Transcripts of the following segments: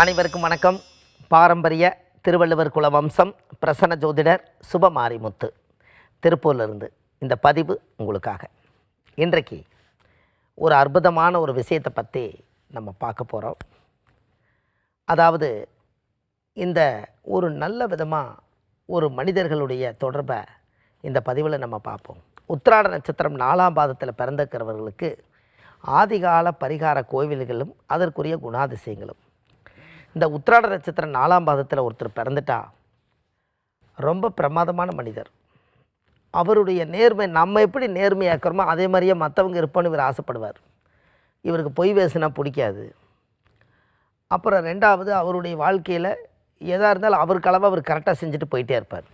அனைவருக்கும் வணக்கம். பாரம்பரிய திருவள்ளுவர் குல வம்சம் பிரசன்ன ஜோதிடர் சுபமாரிமுத்து திருப்பூரிலிருந்து இந்த பதிவு உங்களுக்காக. இன்றைக்கு ஒரு அற்புதமான ஒரு விஷயத்தை பற்றி நம்ம பார்க்க போகிறோம். அதாவது இந்த ஒரு நல்ல விதமாக ஒரு மனிதர்களுடைய தொடர்பை இந்த பதிவில் நம்ம பார்ப்போம். உத்திராட நட்சத்திரம் 4ஆம் பாதத்தில் பிறந்திருக்கிறவர்களுக்கு ஆதிகால பரிகார கோவில்களும் அதற்குரிய குணாதிசயங்களும். இந்த உத்திராட நட்சத்திரம் 4ஆம் பாதத்தில் ஒருத்தர் பிறந்துட்டா ரொம்ப பிரமாதமான மனிதர். அவருடைய நேர்மை நம்ம எப்படி நேர்மையாக்கிறோமோ அதே மாதிரியே மற்றவங்க இருப்போன்னு இவர் ஆசைப்படுவார். இவருக்கு பொய் பேசினா பிடிக்காது. அப்புறம் ரெண்டாவது, அவருடைய வாழ்க்கையில் எதாக இருந்தாலும் அவருக்கு அளவு அவர் கரெக்டாக செஞ்சுட்டு போயிட்டே இருப்பார்.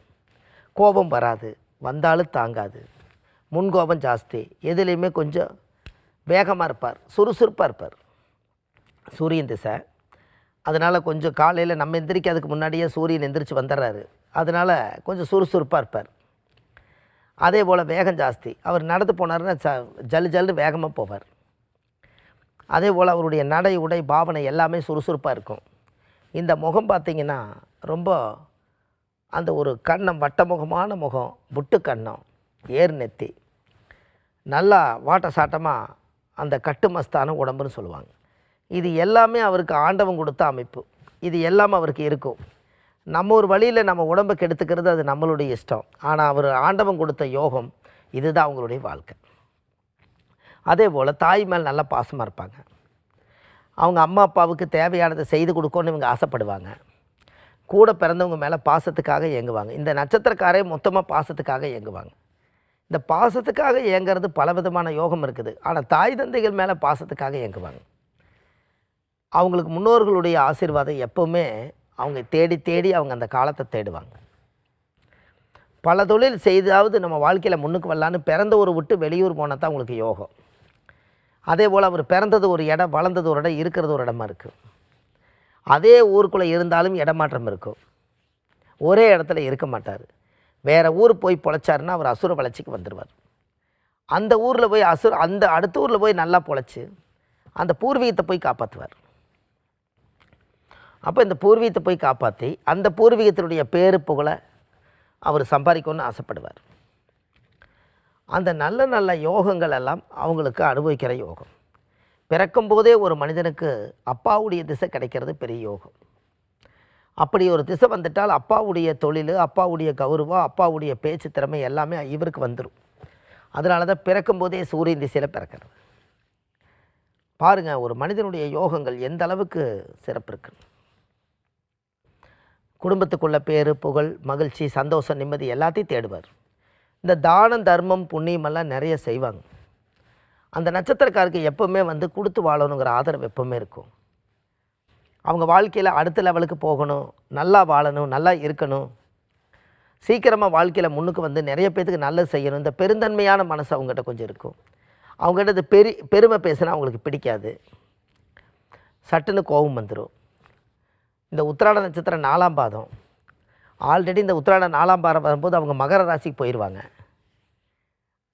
கோபம் வராது, வந்தாலும் தாங்காது, முன்கோபம் ஜாஸ்தி, எதுலேயுமே கொஞ்சம் வேகமாக இருப்பார், சுறுசுறுப்பாக இருப்பார். சூரியன் திசை, அதனால் கொஞ்சம் காலையில் நம்ம எந்திரிக்கிறதுக்கு முன்னாடியே சூரியன் எந்திரிச்சு வந்துடுறாரு. அதனால் கொஞ்சம் சுறுசுறுப்பாக இருப்பார். அதே போல் வேகம் ஜாஸ்தி. அவர் நடந்து போனார்னா ஜல்லு ஜல்லுன்னு வேகமாக போவார். அதே போல் அவருடைய நடை உடை பாவனை எல்லாமே சுறுசுறுப்பாக இருக்கும். இந்த முகம் பார்த்திங்கன்னா ரொம்ப அந்த ஒரு கண்ணம், வட்டமுகமான முகம், புட்டு கண்ணம், ஏர் நெத்தி, நல்லா வாட்ட சாட்டமாக அந்த கட்டுமஸ்தான உடம்புன்னு சொல்லுவாங்க. இது எல்லாமே அவருக்கு ஆண்டவன் கொடுத்த அமைப்பு. இது எல்லாமே அவருக்கு இருக்கும். நம்ம ஒரு வழியில் நம்ம உடம்பை கெடுத்துக்கிறது அது நம்மளுடைய இஷ்டம். ஆனால் அவர் ஆண்டவன் கொடுத்த யோகம், இதுதான் அவங்களுடைய வாழ்க்கை. அதே போல் தாய் மேல் நல்லா பாசமாக இருப்பாங்க. அவங்க அம்மா அப்பாவுக்கு தேவையானதை செய்து கொடுக்கணும்னு இவங்க ஆசைப்படுவாங்க. கூட பிறந்தவங்க மேலே பாசத்துக்காக இயங்குவாங்க. இந்த நட்சத்திரக்காரே மொத்தமாக பாசத்துக்காக இயங்குவாங்க. இந்த பாசத்துக்காக இயங்கிறது பலவிதமான யோகம் இருக்குது. ஆனால் தாய் தந்தைகள் மேலே பாசத்துக்காக இயங்குவாங்க. அவங்களுக்கு முன்னோர்களுடைய ஆசீர்வாதம் எப்போவுமே அவங்க தேடி தேடி அவங்க அந்த காலத்தை தேடுவாங்க. பல தொழில் செய்தாவது நம்ம வாழ்க்கையில் முன்னுக்கு வரலான்னு பிறந்த ஒரு விட்டு வெளியூர் போனால் தான் அவங்களுக்கு யோகம். அதே போல் அவர் பிறந்தது ஒரு இடம், வளர்ந்தது ஒரு இடம், இருக்கிறது ஒரு இடமா இருக்குது. அதே ஊருக்குள்ளே இருந்தாலும் இடமாற்றம் இருக்கும். ஒரே இடத்துல இருக்க மாட்டார். வேறு ஊர் போய் பொழைச்சாருன்னா அவர் அசுர வளர்ச்சிக்கு வந்துடுவார். அந்த ஊரில் போய் அந்த அடுத்த ஊரில் போய் நல்லா பொழைச்சி அந்த பூர்வீகத்தை போய் காப்பாற்றுவார். அப்போ இந்த பூர்வீகத்தை போய் காப்பாற்றி அந்த பூர்வீகத்தினுடைய பேரு புகழை அவர் சம்பாதிக்கணும்னு ஆசைப்படுவார். அந்த நல்ல நல்ல யோகங்கள் எல்லாம் அவங்களுக்கு அனுபவிக்கிற யோகம். பிறக்கும்போதே ஒரு மனிதனுக்கு அப்பாவுடைய திசை கிடைக்கிறது பெரிய யோகம். அப்படி ஒரு திசை வந்துட்டால் அப்பாவுடைய தொழில், அப்பாவுடைய கௌரவம், அப்பாவுடைய பேச்சு திறமை எல்லாமே இவருக்கு வந்துடும். அதனால தான் பிறக்கும்போதே சூரியன் திசையில் பிறக்கிறது. பாருங்கள், ஒரு மனிதனுடைய யோகங்கள் எந்த அளவுக்கு சிறப்பு இருக்குது. குடும்பத்துக்குள்ள பேரு புகழ், மகிழ்ச்சி, சந்தோஷம், நிம்மதி எல்லாத்தையும் தேடுவார். இந்த தானம் தர்மம் புண்ணியமெல்லாம் நிறைய செய்வாங்க. அந்த நட்சத்திரக்காருக்கு எப்போவுமே கொடுத்து வாழணுங்கிற ஆதரவு எப்போவுமே இருக்கும். அவங்க வாழ்க்கையில் அடுத்த லெவலுக்கு போகணும், நல்லா வாழணும், நல்லா இருக்கணும், சீக்கிரமாக வாழ்க்கையில் முன்னுக்கு நிறைய பேத்துக்கு நல்லது செய்யணும். இந்த பெருந்தன்மையான மனசு அவங்ககிட்ட கொஞ்சம் இருக்கும். அவங்ககிட்ட இது பெருமை பேசினா அவங்களுக்கு பிடிக்காது. சட்டுன்னு கோபம் வந்துடும். இந்த உத்திராட நட்சத்திரம் 4ஆம் பாதம் ஆல்ரெடி இந்த உத்திராட 4ஆம் பாதம் வரும்போது அவங்க மகர ராசிக்கு போயிடுவாங்க.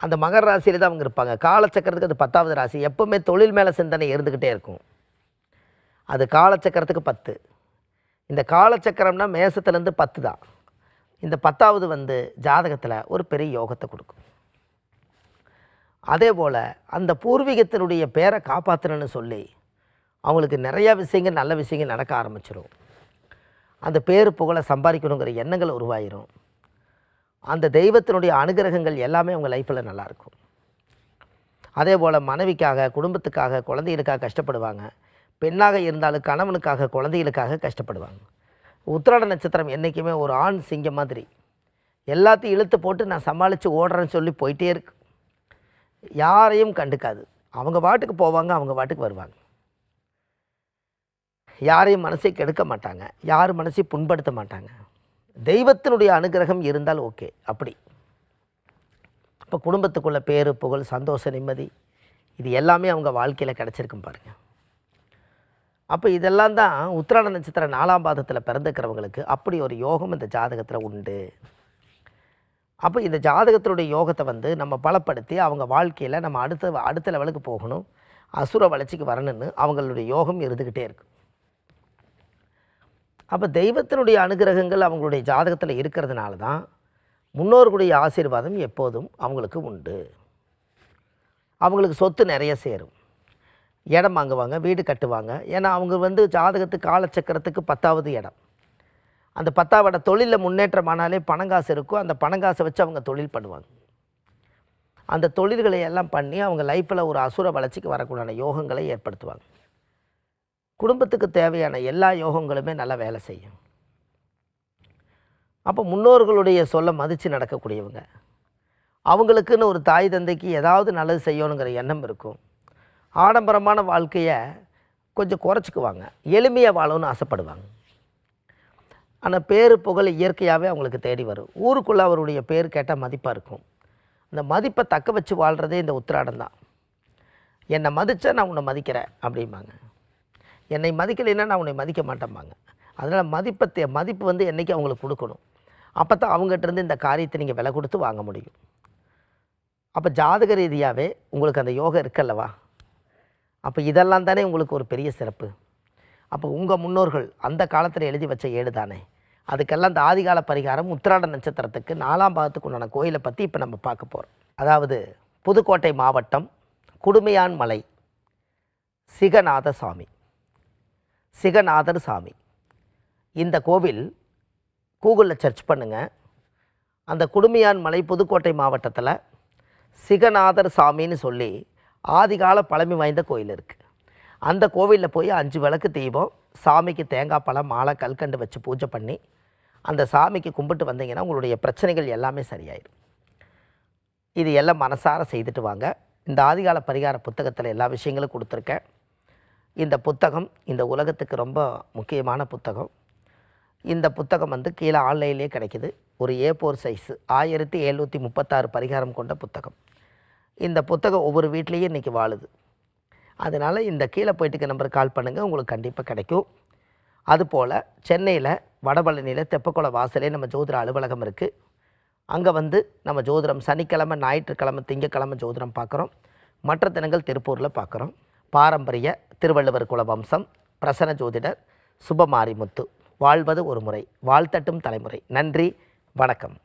அந்த மகர ராசியில் தான் அவங்க இருப்பாங்க. காலச்சக்கரத்துக்கு அது 10வது ராசி. எப்போவுமே தொழில் மேலே சிந்தனை இருந்துக்கிட்டே இருக்கும். அது காலச்சக்கரத்துக்கு 10. இந்த காலச்சக்கரம்னா மேசத்துலேருந்து 10 தான். இந்த 10வது ஜாதகத்தில் ஒரு பெரிய யோகத்தை கொடுக்கும். அதே போல் அந்த பூர்வீகத்தினுடைய பேரை காப்பாற்றணுன்னு சொல்லி அவங்களுக்கு நிறையா விஷயங்கள், நல்ல விஷயங்கள் நடக்க ஆரம்பிச்சிடும். அந்த பேரு புகழை சம்பாதிக்கணுங்கிற எண்ணங்கள் உருவாயிரும். அந்த தெய்வத்தினுடைய அனுகிரகங்கள் எல்லாமே அவங்க லைஃப்பில் நல்லாயிருக்கும். அதே போல் மனைவிக்காக, குடும்பத்துக்காக, குழந்தைகளுக்காக கஷ்டப்படுவாங்க. பெண்ணாக இருந்தாலும் கணவனுக்காக, குழந்தைகளுக்காக கஷ்டப்படுவாங்க. உத்திராட நட்சத்திரம் என்றைக்குமே ஒரு ஆண் சிங்கம் மாதிரி எல்லாத்தையும் இழுத்து போட்டு நான் சமாளித்து ஓடுறேன்னு சொல்லி போயிட்டே இருக்கு. யாரையும் கண்டுக்காது. அவங்க பாட்டுக்கு போவாங்க, அவங்க பாட்டுக்கு வருவாங்க. யாரையும் மனசை கெடுக்க மாட்டாங்க, யார் மனசையும் புண்படுத்த மாட்டாங்க. தெய்வத்தினுடைய அனுகிரகம் இருந்தால் ஓகே. அப்படி இப்போ குடும்பத்துக்குள்ள பேரு புகழ், சந்தோஷம், நிம்மதி இது எல்லாமே அவங்க வாழ்க்கையில் கிடச்சிருக்கும் பாருங்கள். அப்போ இதெல்லாம் தான் உத்திராட நட்சத்திரம் 4ஆம் பாதத்தில் பிறந்துக்கிறவங்களுக்கு அப்படி ஒரு யோகம் இந்த ஜாதகத்தில் உண்டு. அப்போ இந்த ஜாதகத்தினுடைய யோகத்தை நம்ம பலப்படுத்தி அவங்க வாழ்க்கையில் நம்ம அடுத்த லெவலுக்கு போகணும், அசுர வளர்ச்சிக்கு வரணும்னு அவங்களுடைய யோகம் இருந்துக்கிட்டே இருக்குது. அப்போ தெய்வத்தினுடைய அனுகிரகங்கள் அவங்களுடைய ஜாதகத்தில் இருக்கிறதுனால தான் முன்னோர்களுடைய ஆசீர்வாதம் எப்போதும் அவங்களுக்கு உண்டு. அவங்களுக்கு சொத்து நிறைய சேரும், இடம் வாங்குவாங்க, வீடு கட்டுவாங்க. ஏன்னா அவங்க ஜாதகத்துக்கு காலச்சக்கரத்துக்கு 10வது இடம். அந்த 10வது இடம் தொழிலில் முன்னேற்றமானாலே பணங்காசு இருக்கும். அந்த பணங்காசை வச்சு அவங்க தொழில் பண்ணுவாங்க. அந்த தொழில்களை எல்லாம் பண்ணி அவங்க லைஃப்பில் ஒரு அசுர வளர்ச்சிக்கு வரக்கூடாத யோகங்களை ஏற்படுத்துவாங்க. குடும்பத்துக்கு தேவையான எல்லா யோகங்களுமே நல்லா வேலை செய்யும். அப்போ முன்னோர்களுடைய சொல்ல மதித்து நடக்கக்கூடியவங்க, அவங்களுக்குன்னு ஒரு தாய் தந்தைக்கு ஏதாவது நல்லது செய்யணுங்கிற எண்ணம் இருக்கும். ஆடம்பரமான வாழ்க்கையை கொஞ்சம் குறைச்சிக்குவாங்க, எளிமையாக வாழணும்னு ஆசைப்படுவாங்க. ஆனால் பேரு புகழ் இயற்கையாகவே அவங்களுக்கு தேடி வரும். ஊருக்குள்ளே அவருடைய பேர் கேட்டால் மதிப்பாக இருக்கும். அந்த மதிப்பை தக்க வச்சு வாழ்கிறதே இந்த உத்திராடம் தான். என்னை மதித்தா நான் உன்னை மதிக்கிறேன் அப்படிம்பாங்க. என்னை மதிக்கலைன்னா நான் உன்னை மதிக்க மாட்டேம்பாங்க. அதனால் மதிப்பு என்றைக்கு அவங்களுக்கு கொடுக்கணும். அப்போ தான் அவங்ககிட்டருந்து இந்த காரியத்தை நீங்கள் விலை கொடுத்து வாங்க முடியும். அப்போ ஜாதக ரீதியாகவே உங்களுக்கு அந்த யோகம் இருக்கல்லவா? அப்போ இதெல்லாம் தானே உங்களுக்கு ஒரு பெரிய சிறப்பு. அப்போ உங்கள் முன்னோர்கள் அந்த காலத்தில் எழுதி வச்ச ஏடு தானே. அதுக்கெல்லாம் இந்த ஆதிகால பரிகாரம் உத்திராட நட்சத்திரத்துக்கு 4ஆம் பாகத்துக்கு உண்டான கோயிலை பற்றி இப்போ நம்ம பார்க்க போகிறோம். அதாவது புதுக்கோட்டை மாவட்டம் குடுமையான் மலை சிகநாதர் சாமி. இந்த கோவில் கூகுளில் சர்ச் பண்ணுங்கள். அந்த குடுமையான் மலை புதுக்கோட்டை மாவட்டத்தில் சிகநாதர் சாமின்னு சொல்லி ஆதிகால பழமை வாய்ந்த கோயில் இருக்குது. அந்த கோவிலில் போய் 5 விளக்கு தீபம், சாமிக்கு தேங்காய் பழம் மாலை கல்கண்டு வச்சு பூஜை பண்ணி அந்த சாமிக்கு கும்பிட்டு வந்தீங்கன்னா உங்களுடைய பிரச்சனைகள் எல்லாமே சரியாயிடும். இது எல்லாம் மனசார செய்துட்டு வாங்க. இந்த ஆதிகால பரிகார புத்தகத்தில் எல்லா விஷயங்களும் கொடுத்துருக்கேன். இந்த புத்தகம் இந்த உலகத்துக்கு ரொம்ப முக்கியமான புத்தகம். இந்த புத்தகம் கீழே ஆன்லைன்லேயே கிடைக்கிது. ஒரு A4 சைஸு 1736 பரிகாரம் கொண்ட புத்தகம். இந்த புத்தகம் ஒவ்வொரு வீட்லேயும் இன்றைக்கி வாழுது. அதனால் இந்த கீழே போயிட்டுக்க நம்பருக்கு கால் பண்ணுங்கள், உங்களுக்கு கண்டிப்பாக கிடைக்கும். அதுபோல் சென்னையில் வடபழனியில் தெப்பக்குளம் வாசலே நம்ம ஜோதிட அலுவலகம் இருக்குது. அங்கே நம்ம ஜோதிடம் சனிக்கிழமை, ஞாயிற்றுக்கிழமை, திங்கக்கிழமை ஜோதிடம் பார்க்குறோம். மற்ற தினங்கள் திருப்பூரில் பார்க்குறோம். பாரம்பரிய திருவள்ளுவர் குல வம்சம், பிரசன்ன ஜோதிடர் சுபமாரிமுத்து. வாழ்வது ஒரு முறை, வாழ்த்தட்டும் தலைமுறை. நன்றி, வணக்கம்.